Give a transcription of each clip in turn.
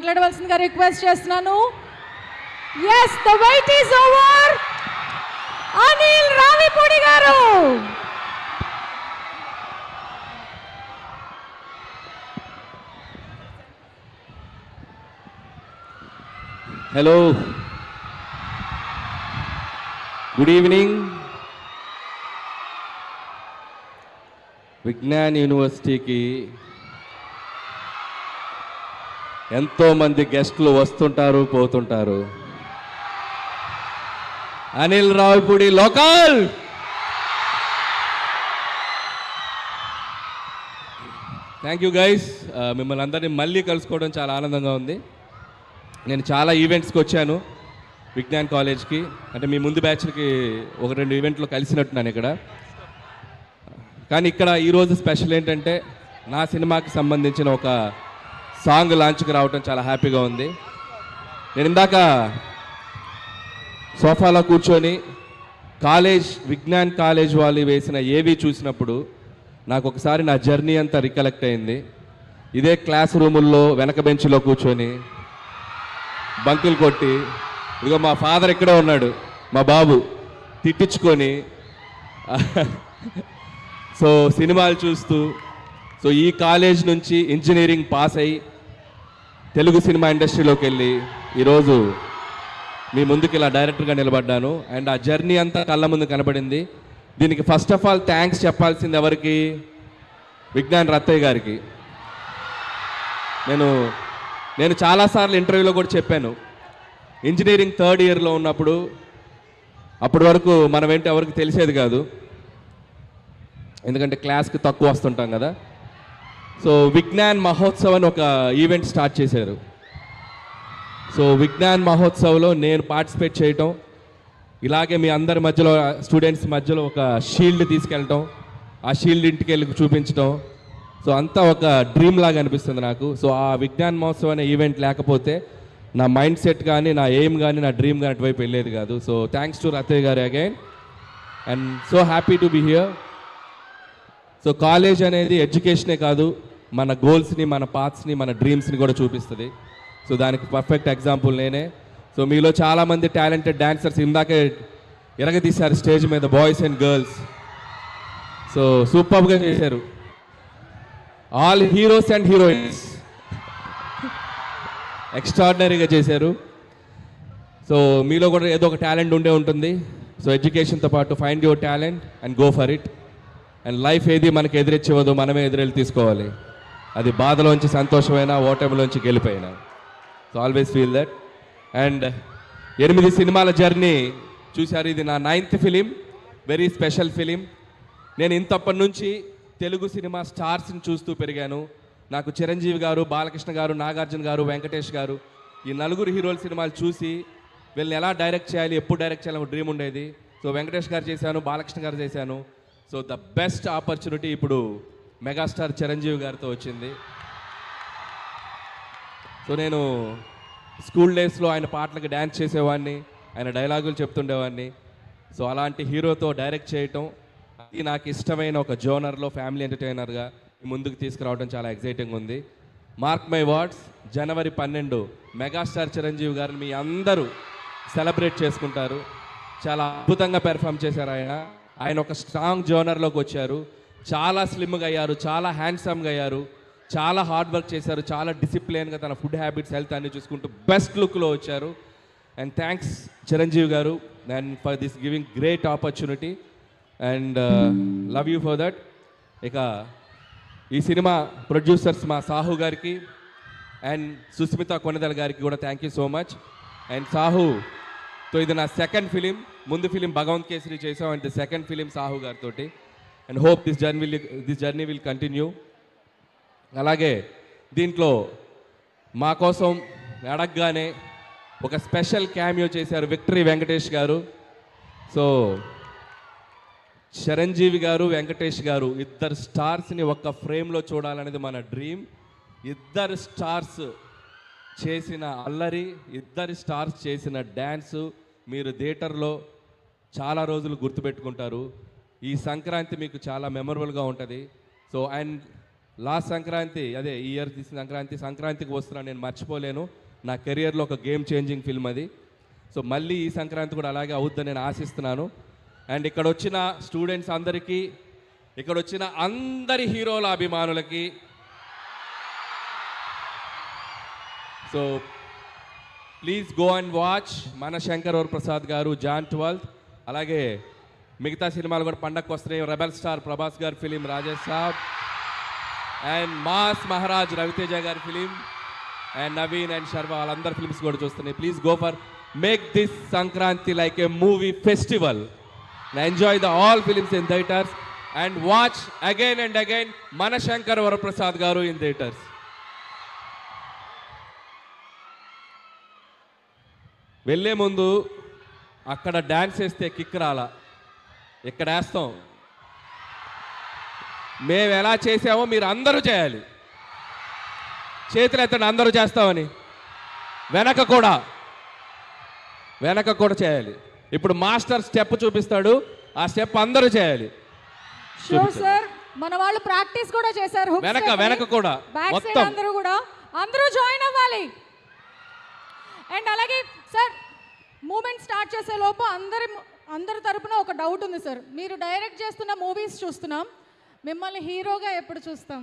మాట్లాడవలసిందిగా రిక్వెస్ట్ చేస్తున్నాను. yes, the wait is over. Anil Ravipudi గారు. Hello, good evening. విజ్ఞాన్ యూనివర్సిటీకి ఎంతోమంది గెస్టులు వస్తుంటారు, పోతుంటారు. Anil Ravipudi local. Thank you guys. మిమ్మల్ని అందరినీ మళ్ళీ కలుసుకోవడం చాలా ఆనందంగా ఉంది. నేను చాలా ఈవెంట్స్కి వచ్చాను విజ్ఞాన్ కాలేజ్కి. అంటే మీ ముందు బ్యాచ్లకి 1-2 ఈవెంట్లో కలిసినట్టున్నాను ఇక్కడ. కానీ ఇక్కడ ఈరోజు స్పెషల్ ఏంటంటే నా సినిమాకి సంబంధించిన ఒక సాంగ్ లాంచ్కి రావడం చాలా హ్యాపీగా ఉంది. నేను ఇందాక సోఫాలో కూర్చొని విజ్ఞాన్ కాలేజ్ వాళ్ళు వేసిన ఏవి చూసినప్పుడు నాకు ఒకసారి నా జర్నీ అంతా రికలెక్ట్ అయింది. ఇదే క్లాస్ రూముల్లో వెనక బెంచ్లో కూర్చొని బంకులు కొట్టి, ఇదిగో మా ఫాదర్ ఇక్కడే ఉన్నాడు, మా బాబు, తిట్టించుకొని సో సినిమాలు చూస్తూ, సో ఈ కాలేజ్ నుంచి ఇంజనీరింగ్ పాస్ అయ్యి తెలుగు సినిమా ఇండస్ట్రీలోకి వెళ్ళి ఈరోజు మీ ముందుకు ఇలా డైరెక్టర్గా నిలబడ్డాను. అండ్ ఆ జర్నీ అంతా కళ్ళ ముందు కనబడింది. దీనికి ఫస్ట్ ఆఫ్ ఆల్ థ్యాంక్స్ చెప్పాల్సింది ఎవరికి? విజ్ఞాన్ రత్తయ్య గారికి. నేను చాలాసార్లు ఇంటర్వ్యూలో కూడా చెప్పాను, ఇంజనీరింగ్ 3rd ఇయర్లో ఉన్నప్పుడు, అప్పటి వరకు మనం ఏంటి ఎవరికి తెలిసేది కాదు, ఎందుకంటే క్లాస్కి తక్కువ వస్తుంటాం కదా. సో విజ్ఞాన్ మహోత్సవ్ అని ఒక ఈవెంట్ స్టార్ట్ చేశారు. సో విజ్ఞాన్ మహోత్సవ్లో నేను పార్టిసిపేట్ చేయటం, ఇలాగే మీ అందరి మధ్యలో స్టూడెంట్స్ మధ్యలో ఒక షీల్డ్ తీసుకెళ్ళటం, ఆ షీల్డ్ ఇంటికి వెళ్ళి చూపించటం, సో అంతా ఒక డ్రీమ్ లాగా అనిపిస్తుంది నాకు. సో ఆ విజ్ఞాన్ మహోత్సవ్ అనే ఈవెంట్ లేకపోతే నా మైండ్ సెట్ కానీ, నా ఎయిమ్ కానీ, నా డ్రీమ్ కానీ అటువైపు వెళ్ళేది కాదు. సో థ్యాంక్స్ టు రత్తయ్య గారు again, and so happy to be here. So college అనేది ఎడ్యుకేషనే కాదు, మన గోల్స్ని, మన పాత్స్ని, మన డ్రీమ్స్ని కూడా చూపిస్తుంది. సో దానికి పర్ఫెక్ట్ ఎగ్జాంపుల్ నేనే. సో మీలో చాలామంది టాలెంటెడ్ డాన్సర్స్ ఇందాకే ఎరగదీశారు స్టేజ్ మీద, బాయ్స్ అండ్ గర్ల్స్. సో సూపర్గా చేశారు, ఆల్ హీరోస్ అండ్ హీరోయిన్స్ ఎక్స్ట్రాడినరీగా చేశారు. సో మీలో కూడా ఏదో ఒక టాలెంట్ ఉండే ఉంటుంది. సో ఎడ్యుకేషన్తో పాటు find your talent and go for it. And life ఏది మనకి ఎదురిచ్చివ్వదు, మనమే ఎదురెళ్ళి తీసుకోవాలి. అది బాధలోంచి సంతోషమైనా, ఓటమిలోంచి గెలిపోయినా. So always feel that. And 8 సినిమాల జర్నీ చూశారు. ఇది నా 9th film, very special film. నేను ఇంతప్పటి నుంచి తెలుగు సినిమా స్టార్స్ని చూస్తూ పెరిగాను. నాకు చిరంజీవి గారు, బాలకృష్ణ గారు, నాగార్జున గారు, వెంకటేష్ గారు, ఈ 4 హీరోల సినిమాలు చూసి వీళ్ళని ఎలా డైరెక్ట్ చేయాలి, ఎప్పుడు డైరెక్ట్ చేయాలని ఒక డ్రీమ్ ఉండేది. సో వెంకటేష్ గారు చేశాను, బాలకృష్ణ గారు చేశాను. సో ద బెస్ట్ ఆపర్చునిటీ ఇప్పుడు మెగాస్టార్ చిరంజీవి గారితో వచ్చింది. సో నేను స్కూల్ డేస్లో ఆయన పాటలకు డ్యాన్స్ చేసేవాడిని, ఆయన డైలాగులు చెప్తుండేవాడిని. సో అలాంటి హీరోతో డైరెక్ట్ చేయటం, అది నాకు ఇష్టమైన ఒక జోనర్లో ఫ్యామిలీ ఎంటర్టైనర్గా ముందుకు తీసుకురావడం చాలా ఎక్సైటింగ్ ఉంది. Mark my words, January 12 megastar Chiranjeevi గారిని మీ అందరూ సెలబ్రేట్ చేసుకుంటారు. చాలా అద్భుతంగా పెర్ఫామ్ చేశారు ఆయన ఒక స్ట్రాంగ్ జోనర్లోకి వచ్చారు. చాలా స్లిమ్గా అయ్యారు, చాలా హ్యాండ్సమ్గా అయ్యారు, చాలా హార్డ్ వర్క్ చేశారు, చాలా డిసిప్లిన్గా తన ఫుడ్ హ్యాబిట్స్, హెల్త్ అన్ని చూసుకుంటూ బెస్ట్ లుక్లో వచ్చారు. అండ్ థ్యాంక్స్ చిరంజీవి గారు and for this giving great opportunity and love you for that. ఇక ఈ సినిమా ప్రొడ్యూసర్స్ మా సాహు గారికి అండ్ సుస్మిత కొనెదల గారికి కూడా thank you so much. And సాహుతో ఇది నా 2nd ఫిలిం. ముందు ఫిలిం భగవంత్ కేసరి చేసాం, and the 2nd film Sahu గారితో. And hope this journey will continue. అలాగే దీంట్లో మా కోసం అడగగానే ఒక స్పెషల్ క్యామియో చేశారు విక్టరీ వెంకటేష్ గారు. సో చిరంజీవి గారు, వెంకటేష్ గారు, ఇద్దరు స్టార్స్ని ఒక్క ఫ్రేమ్లో చూడాలనేది మన డ్రీమ్. ఇద్దరు స్టార్స్ చేసిన అల్లరి, ఇద్దరు స్టార్స్ చేసిన డ్యాన్సు మీరు థియేటర్లో చాలా రోజులు గుర్తుపెట్టుకుంటారు. ఈ సంక్రాంతి మీకు చాలా మెమరబుల్గా ఉంటుంది. సో అండ్ లాస్ట్ సంక్రాంతి అదే ఈ ఇయర్ తీసిన సంక్రాంతికి వస్తున్నాను, నేను మర్చిపోలేను. నా కెరియర్లో ఒక గేమ్ చేంజింగ్ ఫిల్మ్ అది. సో మళ్ళీ ఈ సంక్రాంతి కూడా అలాగే అవుద్దని నేను ఆశిస్తున్నాను. అండ్ ఇక్కడ వచ్చిన స్టూడెంట్స్ అందరికీ, ఇక్కడ వచ్చిన అందరి హీరోల అభిమానులకి, so please go and watch మన శంకర్ వరప్రసాద్ గారు జాన్ 12. అలాగే మిగతా సినిమాలు కూడా పండగకు వస్తున్నాయి. రెబల్ స్టార్ ప్రభాస్ గారి film Rajesh Saab, and mass Maharaj Ravi Teja గారి film, and Naveen and Sharwa వాళ్ళందరి ఫిలిమ్స్ కూడా చూస్తున్నాయి. Please go for make this Sankranti like a movie festival. Enjoy the all films in theatres and watch again and again మన శంకర్ వరప్రసాద్ గారు ఇన్ థియేటర్స్. వెళ్ళే ముందు అక్కడ డ్యాన్స్ వేస్తే కిక్ రాలా, ఇక్కడ వేస్తాం. మేము ఎలా చేసామో మీరు అందరూ చేయాలి. చేతులు ఎత్తండి అందరూ చేస్తామని. వెనక కూడా చేయాలి. ఇప్పుడు మాస్టర్ స్టెప్ చూపిస్తాడు, ఆ స్టెప్ అందరూ చేయాలి. షూర్ సార్, మన వాళ్ళు ప్రాక్టీస్ కూడా చేశారు. వెనక కూడా మొత్తం అందరూ జాయిన్ అవ్వాలి. అండ్ అలాగే సార్, మూమెంట్ స్టార్ట్ చేసే లోపు అందరి తరపున ఒక డౌట్ ఉంది సార్. మీరు డైరెక్ట్ చేస్తున్న మూవీస్ చూస్తున్నాం, మిమ్మల్ని హీరోగా ఎప్పుడు చూస్తాం?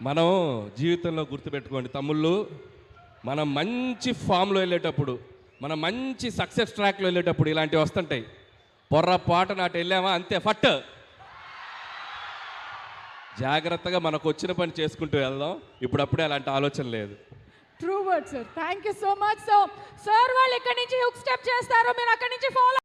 మనం జీవితంలో గుర్తుపెట్టుకోండి తమ్ముళ్ళు, మనం మంచి ఫామ్లో వెళ్ళేటప్పుడు, మనం మంచి సక్సెస్ ట్రాక్లో వెళ్ళేటప్పుడు ఇలాంటివి వస్తుంటాయి. పొర్రపాటు నాటి వెళ్ళామా అంతే ఫట్. జాగ్రత్తగా మనకు వచ్చిన పని చేసుకుంటూ వెళ్దాం. ఇప్పుడప్పుడే అలాంటి ఆలోచన లేదు. True word sir. Thank you so much. So sir వాళ్ళు ఇక్కడి నుంచి హుక్ స్టెప్ చేస్తారు, మీరు అక్కడి నుంచి ఫాలో